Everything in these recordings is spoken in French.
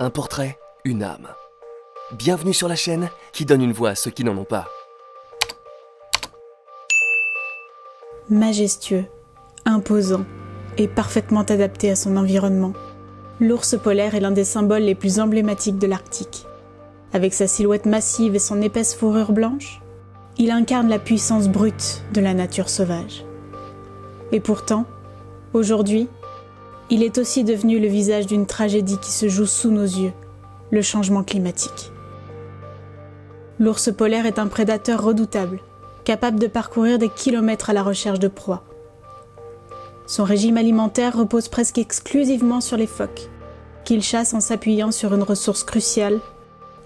Un portrait, une âme. Bienvenue sur la chaîne qui donne une voix à ceux qui n'en ont pas. Majestueux, imposant et parfaitement adapté à son environnement, l'ours polaire est l'un des symboles les plus emblématiques de l'Arctique. Avec sa silhouette massive et son épaisse fourrure blanche, il incarne la puissance brute de la nature sauvage. Et pourtant, aujourd'hui, il est aussi devenu le visage d'une tragédie qui se joue sous nos yeux, le changement climatique. L'ours polaire est un prédateur redoutable, capable de parcourir des kilomètres à la recherche de proies. Son régime alimentaire repose presque exclusivement sur les phoques, qu'il chasse en s'appuyant sur une ressource cruciale,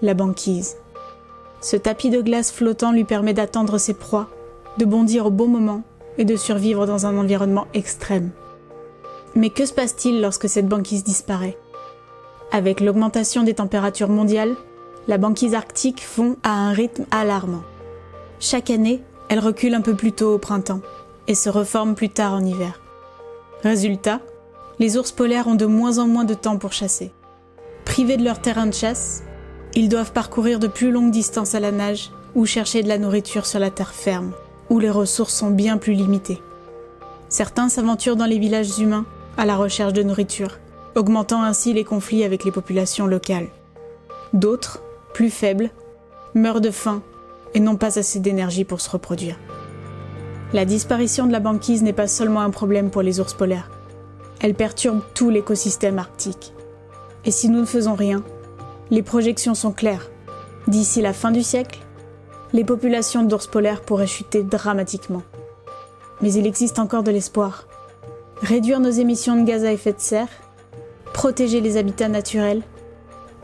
la banquise. Ce tapis de glace flottant lui permet d'attendre ses proies, de bondir au bon moment et de survivre dans un environnement extrême. Mais que se passe-t-il lorsque cette banquise disparaît ? Avec l'augmentation des températures mondiales, la banquise arctique fond à un rythme alarmant. Chaque année, elle recule un peu plus tôt au printemps et se reforme plus tard en hiver. Résultat, les ours polaires ont de moins en moins de temps pour chasser. Privés de leur terrain de chasse, ils doivent parcourir de plus longues distances à la nage ou chercher de la nourriture sur la terre ferme, où les ressources sont bien plus limitées. Certains s'aventurent dans les villages humains à la recherche de nourriture, augmentant ainsi les conflits avec les populations locales. D'autres, plus faibles, meurent de faim et n'ont pas assez d'énergie pour se reproduire. La disparition de la banquise n'est pas seulement un problème pour les ours polaires. Elle perturbe tout l'écosystème arctique. Et si nous ne faisons rien, les projections sont claires. D'ici la fin du siècle, les populations d'ours polaires pourraient chuter dramatiquement. Mais il existe encore de l'espoir. Réduire nos émissions de gaz à effet de serre, protéger les habitats naturels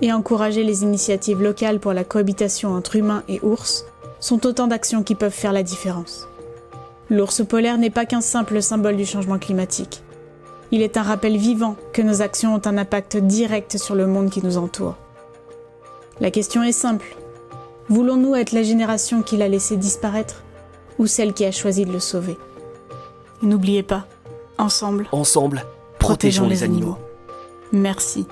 et encourager les initiatives locales pour la cohabitation entre humains et ours sont autant d'actions qui peuvent faire la différence. L'ours polaire n'est pas qu'un simple symbole du changement climatique. Il est un rappel vivant que nos actions ont un impact direct sur le monde qui nous entoure. La question est simple. Voulons-nous être la génération qui l'a laissé disparaître ou celle qui a choisi de le sauver ? N'oubliez pas, ensemble, Ensemble, protégeons les animaux. Merci.